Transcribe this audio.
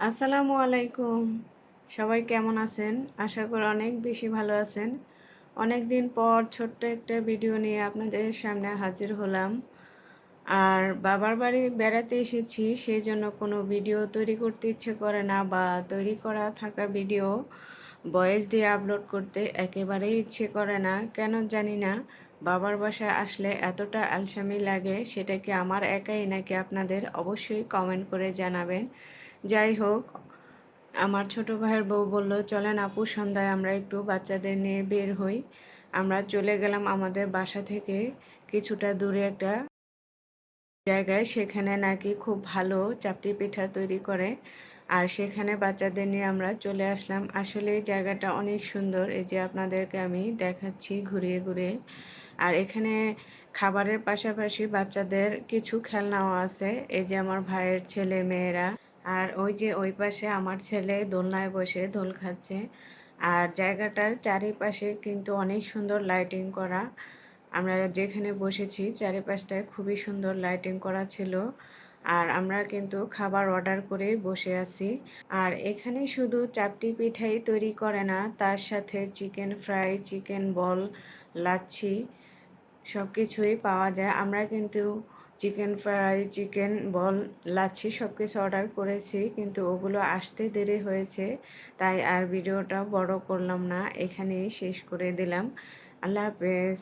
আসসালামু আলাইকুম। সবাই কেমন আছেন? আশা করি অনেক বেশি ভালো আছেন। অনেক দিন পর ছোট্ট একটা ভিডিও নিয়ে আপনাদের সামনে হাজির হলাম। আর বাবার বাড়ি বেড়াতে এসেছি, সেজন্য কোনো ভিডিও তৈরি করতে ইচ্ছে করে না বা তৈরি করা থাকা ভিডিও ভয়েস দিয়ে আপলোড করতে একেবারেই ইচ্ছে করে না। কেন জানি না। বাবার বাসায় আসলে এতটা আলসামি লাগে, সেটা কি আমার একাই নাকি আপনাদের? অবশ্যই কমেন্ট করে জানাবেন। যাই হোক, আমার ছোট ভাইয়ের বউ বলল, চলেন আপু সন্ধ্যায় আমরা একটু বাচ্চাদের নিয়ে বের হই। আমরা চলে গেলাম আমাদের বাসা থেকে কিছুটা দূরে একটা জায়গায়। সেখানে নাকি খুব ভালো চাপটি পিঠা তৈরি করে। আর সেখানে বাচ্চাদের নিয়ে আমরা চলে আসলাম। আসলে এই জায়গাটা অনেক সুন্দর। এই যে আপনাদেরকে আমি দেখাচ্ছি ঘুরিয়ে ঘুরিয়ে। আর এখানে খাবারের পাশাপাশি বাচ্চাদের কিছু খেলনাও আছে। এই যে আমার ভাইয়ের ছেলে মেয়েরা, আর ওই যে ওই পাশে আমার ছেলে দোলনায় বসে দোল খাচ্ছে। আর জায়গাটার চারিপাশে কিন্তু অনেক সুন্দর লাইটিং করা। আমরা যেখানে বসেছি চারিপাশটায় খুবই সুন্দর লাইটিং করা ছিল। আর আমরা কিন্তু খাবার অর্ডার করে বসে আছি। আর এখানে শুধু চাপটি পিঠাই তৈরি করে না, তার সাথে চিকেন ফ্রাই, চিকেন বল, লাচ্ছি সব কিছুই পাওয়া যায়। আমরা কিন্তু চিকেন ফ্রাই, চিকেন বল, লাচ্ছি সব কিছু অর্ডার করেছি, কিন্তু ওগুলো আসতে দেরি হয়েছে। তাই আর ভিডিওটা বড় করলাম না, এখানেই শেষ করে দিলাম। আল্লাহ হাফেজ।